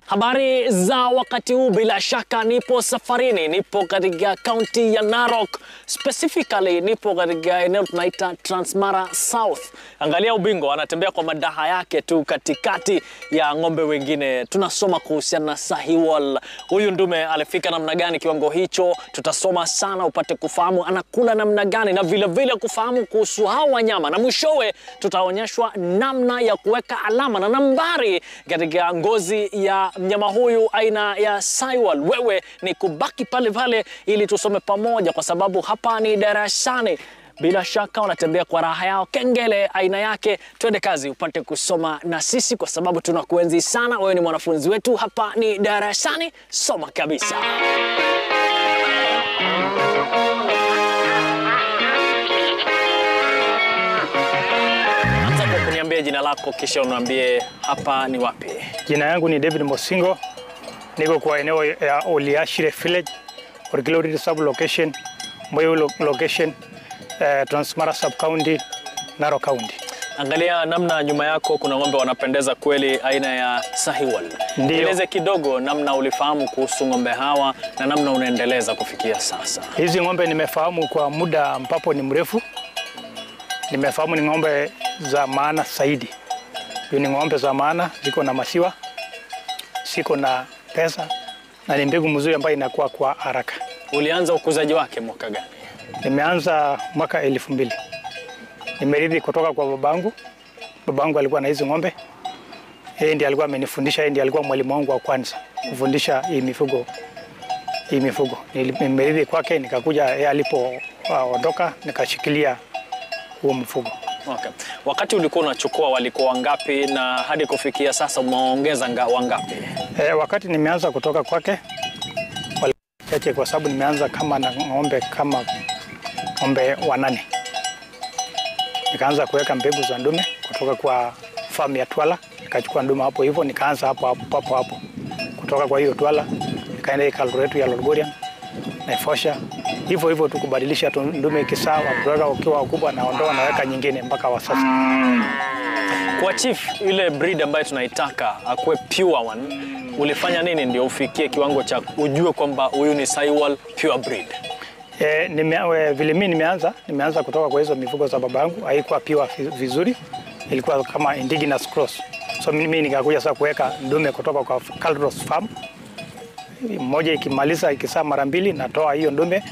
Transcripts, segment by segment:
Habari za wakati huu, bila shaka nipo safarini, nipo katika kaunti ya Narok, specifically nipo katika eneo tunaita Transmara South. Angalia Ubingo anatembea kwa madaha yake tu katikati ya ng'ombe wengine. Tunasoma kuhusiana na Sahiwal. Huyu ndume alifika namna gani kiwango hicho? Tutasoma sana upate kufahamu anakula namna gani na vile vile kufahamu kuhusu hao wanyama, na mwishowe tutaonyeshwa namna ya kuweka alama na nambari katika ngozi ya mnyama huyu aina ya Sahiwal. Wewe ni kubaki pale pale ili tusome pamoja, kwa sababu hapa ni darasani. Bila shaka wanatembea kwa raha yao, kengele aina yake. Twende kazi upate kusoma na sisi, kwa sababu tunakuenzi sana. Wewe ni mwanafunzi wetu, hapa ni darasani, soma kabisa. Niambie jina lako kisha uniambie hapa ni wapi. Jina yangu ni David Mosingo. Niko kwa eneo ya Oliashire Village, Orgilori Sub Location, Moyo Location, Transmara Sub County, Narok County. Angalia namna nyuma yako kuna ng'ombe wanapendeza kweli aina ya Sahiwal. Eleze kidogo namna ulifahamu kuhusu ng'ombe hawa na namna unaendeleza kufikia sasa. Hizi ng'ombe nimefahamu kwa muda ambapo ni mrefu. Nimefahamu ni ng'ombe za maana zaidi. Ni ng'ombe za maana, ziko na maziwa, ziko na pesa, na ni mbegu mzuri ambayo inakuwa kwa haraka. Ulianza ukuzaji wake mwaka gani? Nimeanza mwaka 2000. Nimerithi kutoka kwa babangu. Babangu alikuwa na hizi ng'ombe. Yeye ndiye alikuwa amenifundisha, yeye ndiye alikuwa mwalimu wangu wa kwanza kufundisha hii mifugo. Nimerithi kwake, nikakuja yeye alipoondoka nikashikilia huo mfugo. Okay. Wakati ulikuwa unachukua walikuwa wangapi na hadi kufikia sasa umeongeza wangapi? Wakati nimeanza kutoka kwake chache, kwa sababu nimeanza kama na ng'ombe 8. Nikaanza kuweka mbegu za ndume kutoka kwa farm ya Twala, nikachukua ndume hapo hivyo, nikaanza hapo. Kutoka kwa hiyo Twala nikaenda Ikalretu ya Lolgorian na Ifosha. Hivyo tu kubadilisha ndume kisawa, kutoka ukiwa ukubwa na ondoa naweka nyingine mpaka wa sasa. Kwa chief, ile breed ambayo tunaitaka akuwe pure one, ulifanya nini ndio ufikie kiwango cha ujue kwamba huyu ni Sahiwal pure breed? Vile mimi nimeanza kutoka kwa hizo mifugo za babangu, haikuwa pure vizuri, ilikuwa kama indigenous cross. So mimi nikakuja sasa kuweka ndume kutoka kwa Calros Farm. Mmoja ikimaliza ikisaa mara 2 natoa hiyo ndume,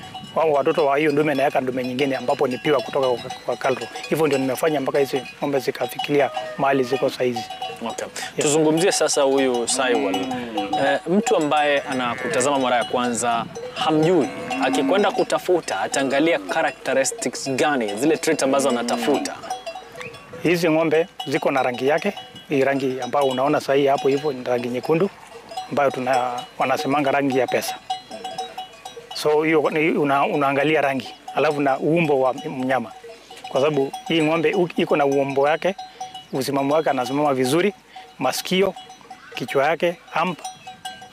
watoto wa hiyo ndume naweka ndume nyingine ambapo ni piwa kutoka kwa Calro. Hivyo ndio nimefanya mpaka hizi ng'ombe zikafikiria mahali ziko saizi. Okay. Yeah. Tuzungumzie sasa huyu Sahiwal. Mtu ambaye anakutazama mara ya kwanza hamjui, akikwenda kutafuta ataangalia characteristics gani, zile traits ambazo anatafuta? Hizi ng'ombe ziko na rangi yake. Hii rangi ambayo unaona sahi hapo hivyo ni rangi nyekundu, ambayo wanasemanga rangi ya pesa. So hiyo unaangalia rangi, alafu na uumbo wa mnyama. Kwa sababu hii ng'ombe iko na uumbo wake, usimamo wake, anasimama vizuri, masikio, kichwa yake, hump.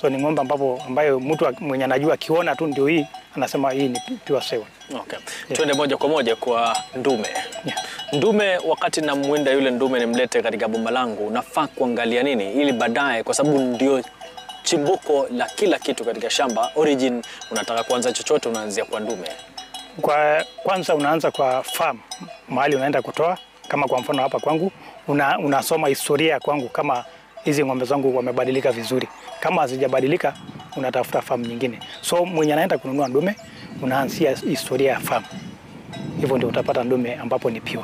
So ni ng'ombe ambayo mtu mwenye anajua akiona tu ndio hii anasema hii ni pure Sahiwal. Okay. Yeah. Tuende moja kwa moja kwa ndume. Yeah. Ndume, wakati namwinda yule ndume nimlete katika boma langu, nafaa kuangalia nini ili baadaye, kwa sababu ndio chimbuko la kila kitu katika shamba, origin, unataka kuanza chochote unaanzia kwa ndume? Kwanza unaanza kwa farm, mahali unaenda kutoa. Kama kwa mfano hapa kwangu, unasoma historia kwangu, kama hizi ng'ombe zangu wamebadilika vizuri. Kama hazijabadilika, unatafuta farm nyingine. So mwenye anaenda kununua ndume, unaanzia historia ya farm. Hivyo ndio utapata ndume ambapo ni pure.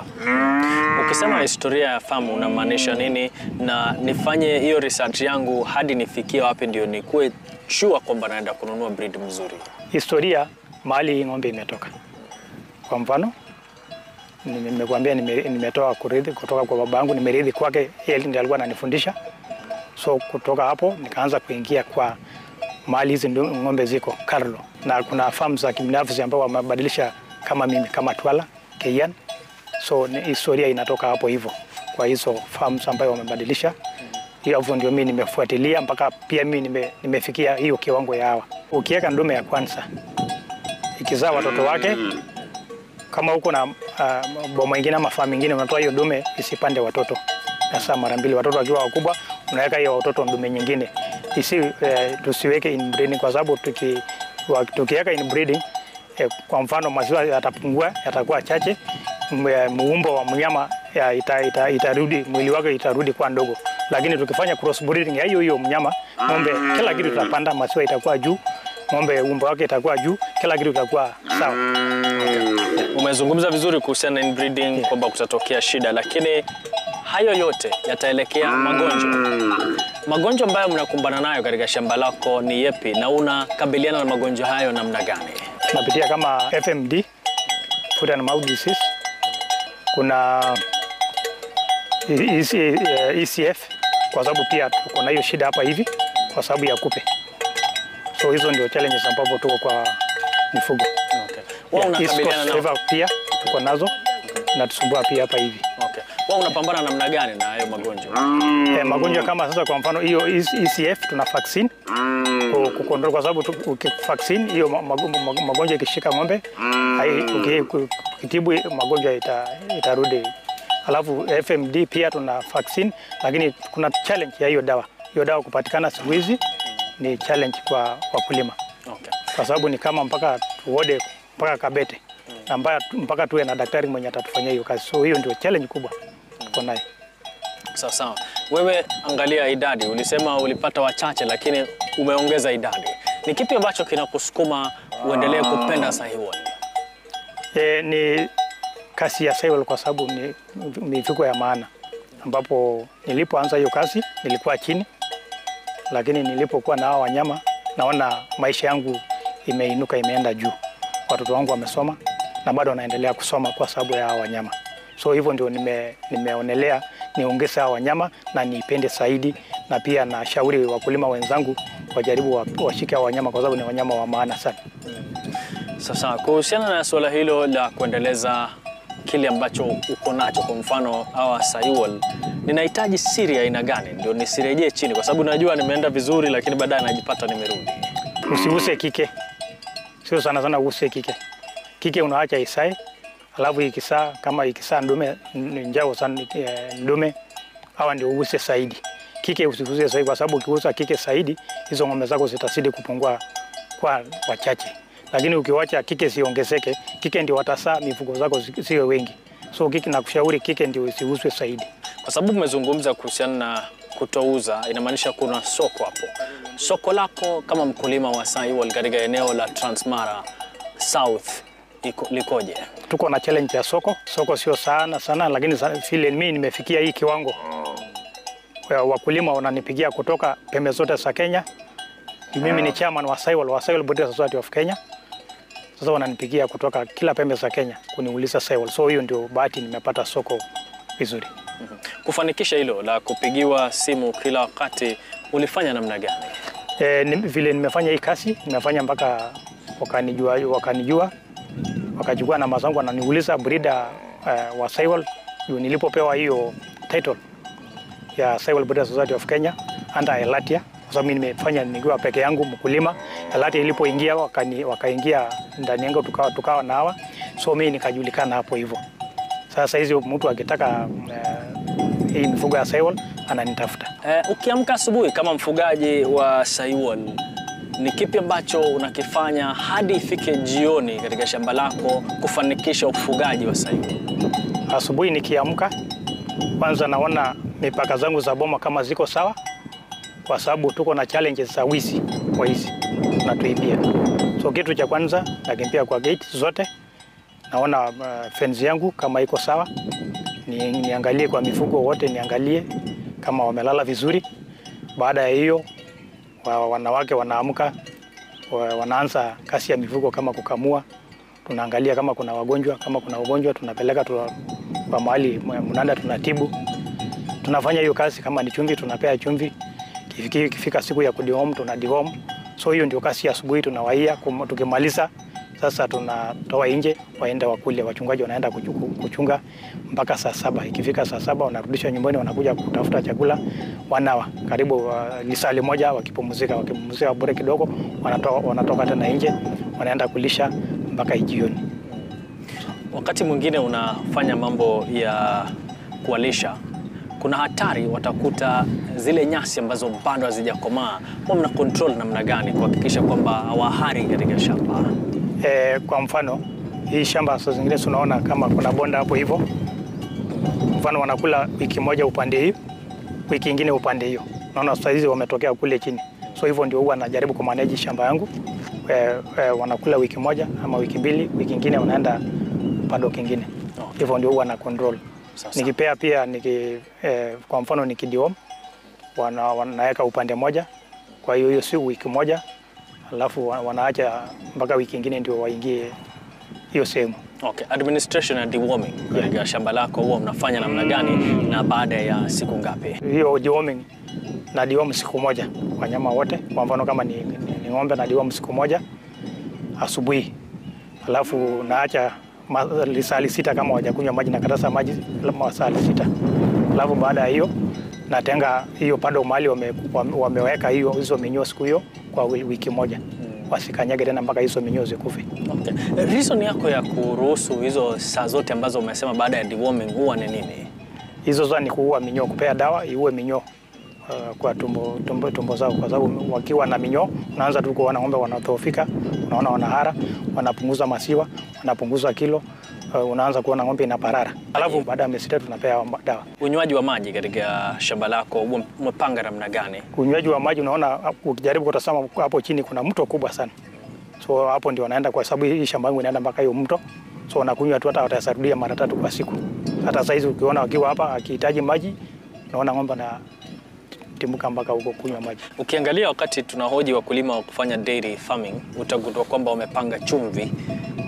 Ukisema historia ya farm unamaanisha nini, na nifanye hiyo research yangu hadi nifikie wapi ndio nikuwe sure kwamba naenda kununua breed mzuri? Historia, mahali ng'ombe imetoka. Kwa mfano, nimekuambia nimetoa kutoka kwa babangu, nimerithi kwake, yeye ndiye alikuwa ananifundisha. So kutoka hapo nikaanza kuingia kwa mahali hizi ng'ombe ziko Calro, na kuna farms za kibinafsi ambao wamebadilisha kama mimi, kama Twala, Keyan. So historia inatoka hapo hivyo kwa hizo farms ambayo wamebadilisha. Hiyo ndio mimi nimefuatilia mpaka pia mimi nimefikia hiyo kiwango ya hawa. Ukiweka ndume ya kwanza ikizaa watoto wake, kama huko na boma nyingine ama farm nyingine, unatoa hiyo ndume isipande watoto. Sasa mara 2 watoto wakiwa wakubwa unaweka hiyo watoto ndume nyingine. tusiweke inbreeding, kwa sababu tukiweka inbreeding kwa mfano maziwa yatapungua, yatakuwa chache, muumbo wa mnyama itarudi, mwili wake itarudi kwa ndogo. Lakini tukifanya cross breeding ya hiyo mnyama, ng'ombe kila kitu tutapanda, maziwa itakuwa juu, ng'ombe umbo wake itakuwa juu, kila kitu itakuwa sawa. Umezungumza vizuri kuhusiana na inbreeding kwamba kutatokea shida, lakini hayo yote yataelekea magonjwa. Magonjwa ambayo mnakumbana nayo katika shamba lako ni yepi, na unakabiliana na magonjwa hayo namna gani? Tunapitia kama FMD, foot and mouth disease, kuna ECF, kwa sababu pia tuko na hiyo shida hapa hivi kwa sababu ya kupe. So hizo ndio challenges ambapo tuko kwa mifugo. Okay. Wao unakabiliana nao pia tuko nazo na tusumbua pia hapa hivi. Okay. Wao unapambana namna gani na hayo magonjwa? Magonjwa kama sasa kwa mfano hiyo ECF tuna vaccine kukontrol, kwa sababu vaccine hiyo magonjwa ikishika ng'ombe ukitibu magonjwa itarudi. Alafu FMD pia tuna vaccine, lakini kuna challenge ya hiyo dawa. Hiyo dawa kupatikana siku hizi ni challenge kwa wakulima. Okay. Kwa sababu ni kama mpaka tuode mpaka Kabete na mpaka tuwe na daktari mwenye atatufanyia hiyo kazi. So hiyo ndio challenge kubwa tuko nayo. Sawa sawa. Wewe angalia idadi, ulisema ulipata wachache lakini umeongeza idadi. Ni kipi ambacho kinakusukuma uendelee kupenda Sahiwal? Ni kasi ya Sahiwal kwa sababu ni mifugo ya maana, ambapo nilipoanza hiyo kazi nilikuwa chini, lakini nilipokuwa na hao wanyama naona maisha yangu imeinuka, imeenda juu. Watoto wangu wamesoma na bado wanaendelea kusoma kwa sababu ya hao wanyama. So hivyo ndio nimeonelea niongeze hao wanyama na nipende zaidi, na pia na shauri wakulima wenzangu wajaribu washike hao wanyama kwa sababu ni wanyama wa maana sana. Sasa kuhusiana na swala hilo la kuendeleza kile ambacho uko nacho, kwa mfano hawa Sahiwal, ninahitaji siri ya aina gani ndio nisirejee chini, kwa sababu najua nimeenda vizuri lakini baadaye najipata nimerudi? Usiuse kike. Sio sana use kike. Kike unaacha isae, alafu ikisaa kama ikisaa ndume njao sana ndume hawa ndio use zaidi. Kike usikuse zaidi, kwa sababu ukiuza kike zaidi hizo ng'ombe zako zitazidi kupungua kwa wachache. Lakini ukiwacha kike siongezeke, kike ndio watasaa mifugo zako siwe wengi. So kike nakushauri kike ndio usiuzwe zaidi. Kwa sababu umezungumza kuhusiana na kutouza, inamaanisha kuna soko hapo. Soko lako kama mkulima wa Sahiwal katika eneo la Transmara South likoje? Tuko na challenge ya soko. Soko sio sana, lakini vile mimi nimefikia hii kiwango, wakulima wananipigia kutoka pembe zote za Kenya. Mimi ni chairman wa Sahiwal Breeders Society of Kenya. Sasa wananipigia kutoka kila pembe za Kenya kuniuliza Sahiwal. So hiyo ndio bahati nimepata soko vizuri. Kufanikisha hilo la kupigiwa simu kila wakati ulifanya namna gani? Vile nimefanya hii kazi, nimefanya mpaka wakanijua, wakachukua namba zangu, wananiuliza breeder wa Sahiwal. Nilipopewa hiyo title ya Sahiwal Breeders Society of Kenya under Elatia, kwa sababu mimi nimefanya nikiwa peke yangu mkulima. Elatia ilipoingia wakaingia ndani yangu, tukawa na hawa, so mimi nikajulikana hapo hivyo. Sasa hizi mtu akitaka hii mifugo ya Sahiwal ananitafuta. Ukiamka asubuhi kama mfugaji wa Sahiwal, ni kipi ambacho unakifanya hadi ifike jioni katika shamba lako kufanikisha ufugaji wa Sahiwal? Asubuhi nikiamka, kwanza naona mipaka zangu za boma kama ziko sawa, kwa sababu tuko na challenges za wizi kwa hizi tunatuibia. So kitu cha kwanza nakimbia kwa gate zote, naona fence yangu kama iko sawa, niangalie kwa mifugo wote, niangalie kama wamelala vizuri. Baada ya hiyo wanawake wanaamka, wanaanza kazi ya mifugo kama kukamua. Tunaangalia kama kuna wagonjwa, tunapeleka kwa mahali mnanda tunatibu. Tunafanya hiyo kazi, kama ni chumvi tunapea chumvi, ikifika siku ya kudeworm tunadeworm. So hiyo ndio kazi ya asubuhi tunawaia. Tukimaliza sasa tunatoa nje waende wakule, wachungaji wanaenda kuchunga mpaka saa 7. Ikifika saa 7 wanarudisha nyumbani, wanakuja kutafuta chakula, wanawa karibu lisali moja, wakipumzika bure kidogo, wanatoka tena nje wanaenda kulisha mpaka jioni. Wakati mwingine unafanya mambo ya kuwalisha, kuna hatari watakuta zile nyasi ambazo bado hazijakomaa. Mna control namna gani kuhakikisha kwamba hawahari katika shamba? Kwa mfano hii shamba saa zingine tunaona kama kuna bonda hapo hivyo. Mfano wanakula wiki moja upande hii, wiki nyingine upande hiyo. Naona sasa hizi wametokea kule chini. So hivyo ndio huwa najaribu kumanage shamba yangu. Wanakula wiki moja ama wiki mbili, wiki nyingine wanaenda pado kingine. Hivyo ndio huwa na control. Nikipea pia kwa mfano nikidiom wanaweka upande moja. Kwa hiyo si wiki moja. Alafu wanaacha mpaka wiki nyingine ndio waingie hiyo sehemu. Okay, administration and deworming katika shamba lako huwa mnafanya namna gani na baada ya siku ngapi? Hiyo deworming na deworm siku moja wanyama wote. Kwa mfano kama ni ng'ombe na deworm siku moja asubuhi. Alafu naacha masaa 6 kama hawajakunywa maji na katasa maji masaa 6. Alafu baada ya hiyo natenga hiyo pado mahali wameweka hizo minyoo siku hiyo kwa wiki moja. Wasikanyage tena mpaka hizo minyoo zikufe. Okay. Reason yako ya kuruhusu hizo saa zote ambazo umesema baada ya deworming huwa ni nini? Hizo zote ni kuua minyoo, kupea dawa iue minyoo kwa tumbo zao, kwa sababu wakiwa na minyoo unaanza tu kuona ng'ombe wanadhoofika, unaona wanahara, wanapunguza maziwa, wanapunguza kilo, unaanza kuona ng'ombe inaparara. Alafu baada ya miezi 3 tunapea dawa. Unywaji wa maji katika shamba lako umepanga namna gani? Unywaji wa maji unaona ukijaribu kutazama hapo chini kuna mto kubwa sana. So hapo ndio wanaenda kwa sababu hii shamba yangu inaenda mpaka hiyo mto. So wanakunywa tu, hata watasarudia mara 3 kwa siku. Hata saizi ukiona wakiwa hapa akihitaji maji, unaona ng'ombe na timuka mpaka huko kunywa maji. Ukiangalia wakati tunahoji wakulima wa kufanya dairy farming, utagundua kwamba wamepanga chumvi,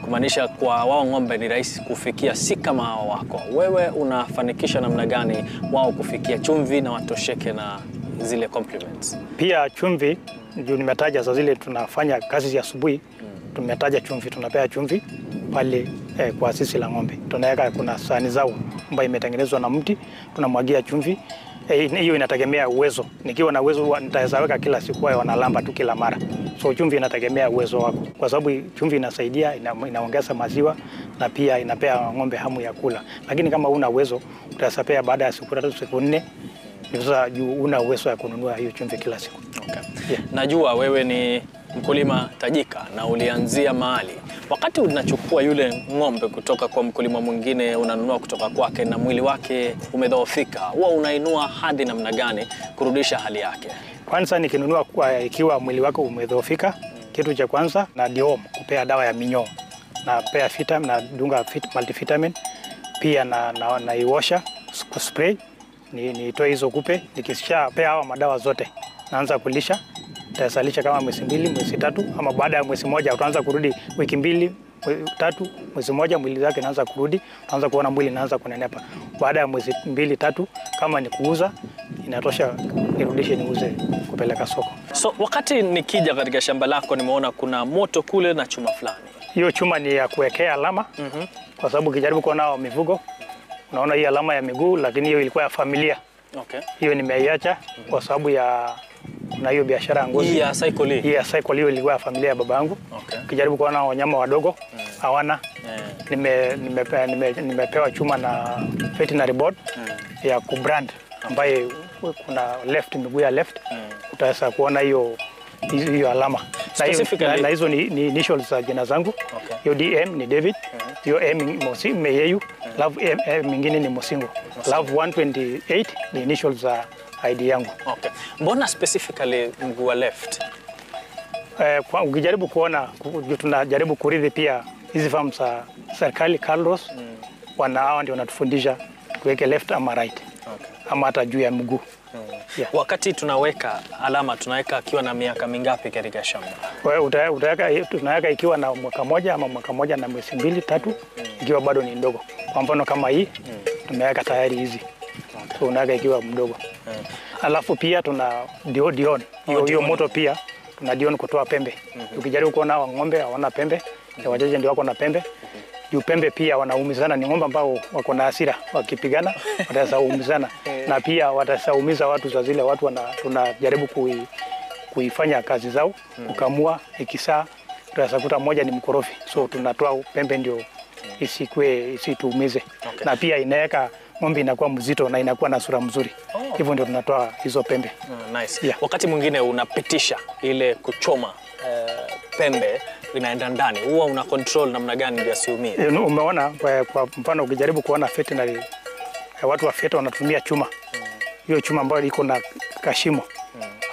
kumaanisha kwa wao ng'ombe ni rahisi kufikia, si kama hao wako. Wewe unafanikisha namna gani wao kufikia chumvi na watosheke na zile complements? Pia chumvi ndio nimetaja za zile tunafanya kazi ya asubuhi. Tumetaja chumvi, tunapea chumvi pale kwa sisi la ng'ombe. Tunaweka kuna sahani zao ambayo imetengenezwa na mti, tunamwagia chumvi. Hiyo inategemea uwezo. Nikiwa na uwezo nitaweza weka kila siku, wao wanalamba tu kila mara. So chumvi inategemea uwezo wako, kwa sababu chumvi inasaidia, inaongeza maziwa na pia inapea ng'ombe hamu ya kula. Lakini kama una uwezo utaweza pea baada ya siku 3 siku 4, ndio sasa una uwezo wa kununua hiyo chumvi kila siku. Okay. Yeah. Najua wewe ni mkulima tajika na ulianzia mahali. Wakati unachukua yule ng'ombe kutoka kwa mkulima mwingine, unanunua kutoka kwake na mwili wake umedhoofika, huwa unainua hadi namna gani kurudisha hali yake? Kwanza nikinunua ikiwa mwili wako umedhoofika, kitu cha kwanza na deworm, kupea dawa ya minyoo. Na pea vitamin, na dunga multivitamin, pia na iosha spray, nitoe hizo kupe. Nikisha pea hawa madawa zote, naanza kulisha. Tasalisha kama mwezi 2, mwezi 3, ama baada ya mwezi moja utaanza kurudi wiki 2, 3, mwezi moja mwili wake inaanza kurudi, utaanza kuona mwili inaanza kunenepa. Baada ya mwezi 2, 3, kama ni kuuza inatosha, nirudishe niuze kupeleka soko. So wakati nikija katika shamba lako nimeona kuna moto kule na chuma fulani. Hiyo chuma ni ya kuwekea alama. Kwa sababu ukijaribu kuona mifugo unaona hii alama ya miguu, lakini hiyo ilikuwa ya familia. Okay. Hiyo nimeiacha kwa sababu ya na hiyo biashara ngozi. Hii ya cycle. Hii ya cycle hiyo ilikuwa ya familia ya babangu. Okay. Ukijaribu kuona wanyama wadogo hawana. Nimepewa chuma na veterinary board ya kubrand, ambaye kuna left, miguu ya left, utaweza kuona hiyo alama. Na hizo ni initials za jina zangu. Hiyo DM ni David, hiyo M Meyeyu, love M mingine ni Mosingo. Love 128 ni initials za ID yangu. Okay. Mbona specifically mguu wa left? Ukijaribu kuona, tunajaribu kurithi pia hizi farms za serikali Carlos, hawa ndio wanatufundisha kuweke left ama right. Okay. Ama hata juu ya mguu. Yeah. Wakati tunaweka alama, tunaweka akiwa na miaka mingapi katika shamba? Tunaweka ikiwa na mwaka moja ama mwaka moja na mwezi 2, 3, ikiwa bado ni ndogo. Kwa mfano kama hii, tumeweka tayari hizi. Okay. So unaweka ikiwa mdogo. Alafu pia tuna dion. Hiyo moto pia tuna dion kutoa pembe. Ukijaribu kuona ng'ombe hawana pembe, wachache ndio wako na pembe. Juu pembe pia wanaumizana, ni ng'ombe ambao wako na hasira, wakipigana watasaumizana. Na pia watasaumiza watu za zile watu tunajaribu kuifanya kazi zao, kukamua, ikisaa tutasakuta moja ni mkorofi. So tunatoa pembe ndio isituumize. Okay. Na pia inaweka ng'ombe inakuwa mzito na inakuwa na sura mzuri. Hivyo ndio tunatoa hizo pembe. Nice. Yeah. Wakati mwingine unapitisha ile kuchoma pembe inaenda ndani, huwa una control namna gani ndio asiumie? Umeona kwa mfano ukijaribu kuona veterinary watu wa vet wanatumia chuma. Hiyo chuma ambayo iko na kashimo.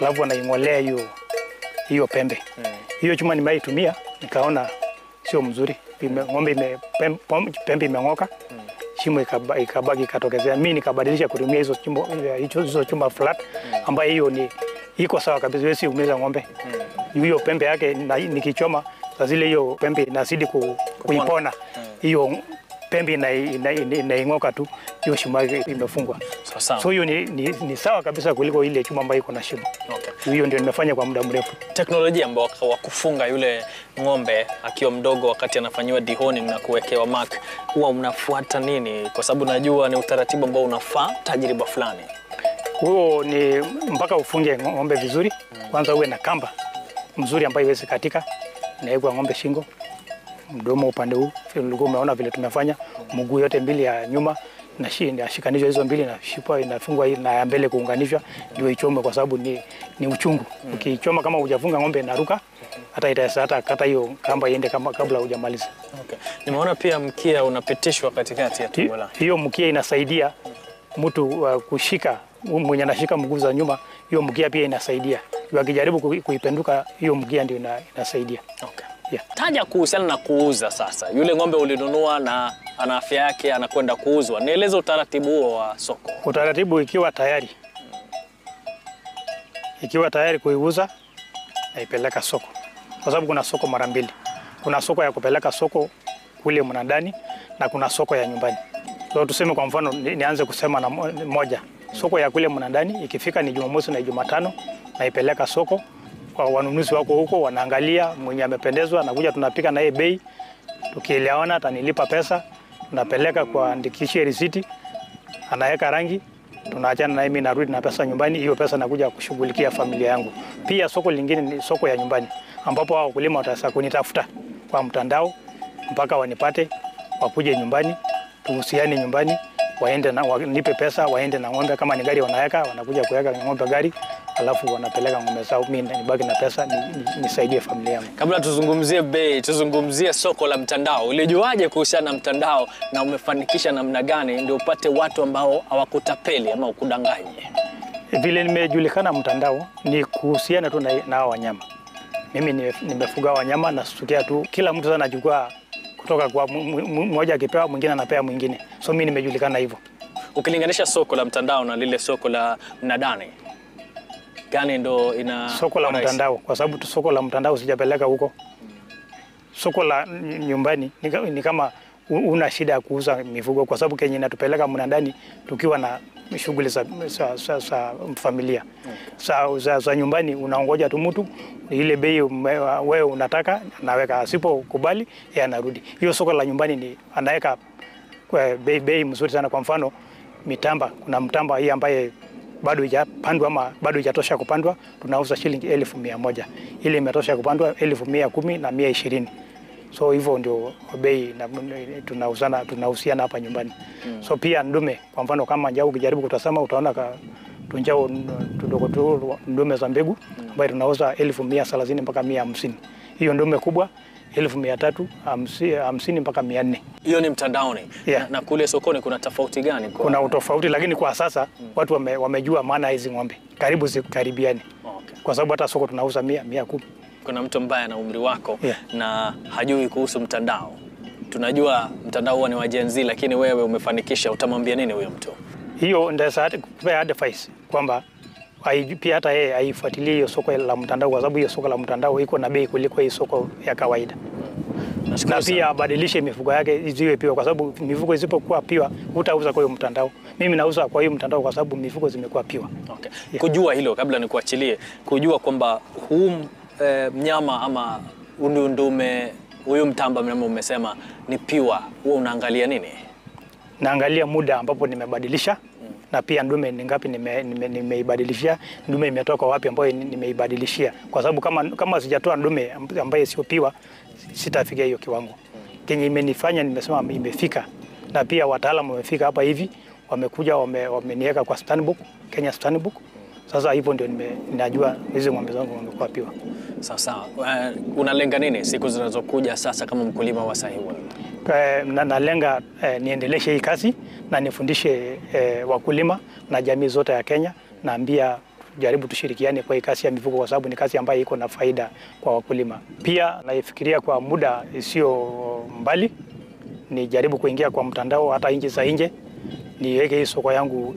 Alafu wanaingolea hiyo pembe. Hiyo chuma nimeitumia nikaona sio mzuri. Ng'ombe pembe imeng'oka. Shimo ikabaki ikatokezea. Mimi nikabadilisha kutumia hizo chuma flat ambayo hiyo ni iko sawa kabisa, siwezi umiza ng'ombe. Hiyo pembe yake nikichoma sasa zile hiyo pembe inazidi kuipona. Hiyo pembe inaing'oka tu, hiyo shimo imefungwa. Sawa. So hiyo ni sawa kabisa kuliko ile chuma ambayo iko na shimo. Okay. Hiyo ndio nimefanya kwa muda mrefu. Teknolojia ambayo wa kufunga yule ng'ombe akiwa mdogo wakati anafanyiwa dehoning na kuwekewa mark, huwa mnafuata nini? Kwa sababu najua ni utaratibu ambao unafaa tajriba fulani. Huo ni mpaka ufunge ng'ombe vizuri. Kwanza uwe na kamba mzuri ambayo iweze katika. Naekwa ng'ombe shingo, mdomo upande huu. Ulikuwa umeona vile tumefanya, mguu yote mbili ya nyuma na shikanishwa hizo mbili na shipa inafungwa na ya mbele kuunganishwa ndio ichomwe, kwa sababu ni uchungu. Ukichoma kama hujafunga ng'ombe inaruka, hata itaweza hata kata hiyo kamba iende kama kabla hujamaliza. Okay. Nimeona pia mkia unapitishwa katikati ya tumbo la. Hiyo mkia inasaidia mtu kushika, mwenye anashika mguu za nyuma, hiyo mkia pia inasaidia. Wakijaribu kuipenduka hiyo mkia ndio inasaidia. Okay. Yeah. Taja kuhusiana na kuuza sasa. Yule ng'ombe ulinunua na ana afya yake anakwenda kuuzwa. Nieleze utaratibu huo wa soko. Utaratibu ikiwa tayari kuiuza naipeleka soko. Kwa sababu kuna soko mara mbili. Kuna soko ya kupeleka soko kule mnadani na kuna soko ya nyumbani. So tuseme kwa mfano nianze kusema na moja. Soko ya kule mnadani ikifika ni Jumamosi na Jumatano naipeleka soko. Kwa wanunuzi wako huko wanaangalia mwenye amependezwa na kuja tunapika naye bei. Tukielewana atanilipa pesa, tunapeleka kwa andikishe risiti, anaweka rangi, tunaachana naye, mimi narudi na pesa nyumbani. Hiyo pesa nakuja kushughulikia familia yangu. Pia soko lingine ni soko ya nyumbani ambapo hao wakulima wataweza kunitafuta kwa mtandao mpaka wanipate, wakuje nyumbani, tuhusiane nyumbani, waende na wanipe pesa, waende na ng'ombe. Kama ni gari wanaweka, wanakuja kuweka ng'ombe gari, alafu wanapeleka ng'ombe zao, mimi nibaki na pesa nisaidie familia yangu. Kabla tuzungumzie bei, tuzungumzie soko la mtandao. Ulijuaje kuhusiana na mtandao na umefanikisha namna gani ndio upate watu ambao hawakutapeli ama ukudanganye? Vile nimejulikana mtandao ni kuhusiana tu na hao wanyama. Mimi nimefuga wanyama na sukia tu, kila mtu sana anachukua kutoka kwa mmoja akipewa mwingine anapea mwingine. So mimi nimejulikana hivyo. Ukilinganisha soko la mtandao na lile soko la mnadani, gani ndo ina soko la mtandao? Kwa sababu soko la mtandao sijapeleka huko. Soko la nyumbani ni kama una shida ya kuuza mifugo, kwa sababu Kenya inatupeleka mnadani tukiwa na shughuli za familia. Za nyumbani unaongoja tu mtu ile bei wewe unataka naweka, asipokubali yeye anarudi. Hiyo soko la nyumbani ni anaweka kwa bei mzuri sana. Kwa mfano mitamba, kuna mtamba hii ambaye bado haijapandwa ama bado haijatosha kupandwa, tunauza shilingi 1,100. Ile imetosha kupandwa 1,110 na 120. So hivyo ndio bei tunahusiana hapa nyumbani. So pia ndume, kwa mfano kama njao ukijaribu kutazama utaona tunjao tudogo ndume za mbegu ambayo tunauza 1,130 mpaka 150. Hiyo ndume kubwa 1,350 mpaka 400. Hiyo ni mtandaoni. Yeah. Na kule sokoni kuna tofauti gani? Kuna utofauti, lakini kwa sasa watu wamejua maana hizi ng'ombe karibu zikaribiani. Okay. Kwa sababu hata soko tunauza 100. Kuna mtu ambaye na umri wako, yeah, na hajui kuhusu mtandao. Tunajua mtandao huwa ni wa Gen Z, lakini wewe umefanikisha, utamwambia nini huyo mtu? Hiyo ndio sasa kupea advice kwamba pia hata yeye aifuatilie hiyo soko la mtandao, kwa sababu hiyo soko la mtandao iko na bei kuliko hii soko ya kawaida. Na pia abadilishe mifugo yake iziwe piwa, kwa sababu mifugo isipokuwa piwa hutauza kwa hiyo mtandao. Mimi nauza kwa hiyo mtandao kwa sababu mifugo zimekuwa piwa. Okay. Yeah. Kujua hilo kabla nikuachilie, kujua kwamba huu mnyama ama ndume, huyu mtamba mnyama umesema ni piwa, wewe unaangalia nini? Naangalia muda ambapo nimebadilisha, na pia ndume ni ngapi nimeibadilishia, ndume imetoka wapi ambayo nimeibadilishia, kwa sababu kama sijatoa ndume ambaye sio piwa sitafikia hiyo kiwango. Kenye imenifanya nimesema imefika, na pia wataalamu wamefika hapa hivi wamekuja wameniweka kwa Stanbook, Kenya Stanbook. Sasa hivyo ndio ninajua hizo ng'ombe zangu wamekuwa piwa. Sawa. Unalenga nini siku zinazokuja sasa kama mkulima wa Sahiwal? Nalenga niendeleshe hii kazi na nifundishe wakulima na jamii zote ya Kenya, naambia jaribu tushirikiane kwa hii kazi ya mifugo kwa sababu ni kazi ambayo iko na faida kwa wakulima. Pia naifikiria kwa muda isio mbali ni jaribu kuingia kwa mtandao hata nchi za nje, niweke hii soko yangu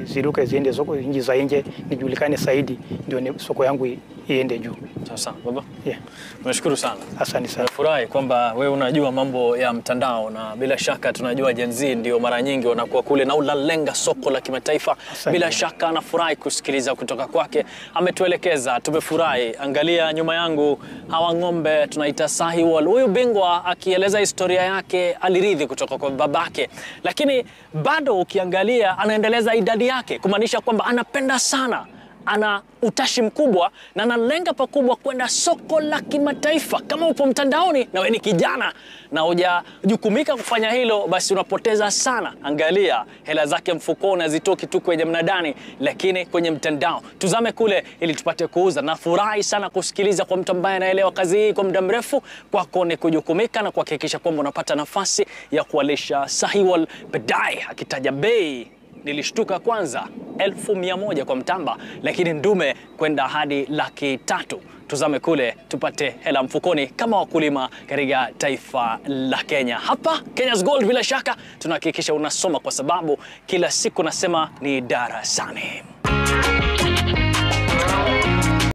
ziruke ziende soko nchi za nje, nijulikane zaidi, ndio soko yangu iende juu. Sawa baba. Yeah. Nashukuru sana. Asante sana. Nafurahi kwamba wewe unajua mambo ya mtandao, na bila shaka tunajua Gen Z ndio mara nyingi wanakuwa kule na unalenga soko la kimataifa. Bila shaka nafurahi kusikiliza kutoka kwake. Ametuelekeza, tumefurahi. Angalia nyuma yangu hawa ng'ombe tunaita Sahiwal. Huyu bingwa akieleza historia yake aliridhi kutoka kwa babake. Lakini bado ukiangalia anaendeleza idadi yake, kumaanisha kwamba anapenda sana, ana utashi mkubwa na analenga pakubwa kwenda soko la kimataifa. Kama upo mtandaoni na wewe ni kijana na hujajukumika kufanya hilo, basi unapoteza sana. Angalia hela zake mfukoni hazitoki tu kwenye mnadani, lakini kwenye mtandao. Tuzame kule ili tupate kuuza. Na furahi sana kusikiliza kwa mtu ambaye anaelewa kazi hii kwa muda mrefu. Kwako ni kujukumika na kuhakikisha kwamba unapata nafasi ya kuwalisha Sahiwal. Baadaye akitaja bei, nilishtuka kwanza 1,100 kwa mtamba, lakini ndume kwenda hadi 300,000. Tuzame kule tupate hela mfukoni kama wakulima katika taifa la Kenya. Hapa Kenya's Gold bila shaka tunahakikisha unasoma, kwa sababu kila siku nasema ni darasani.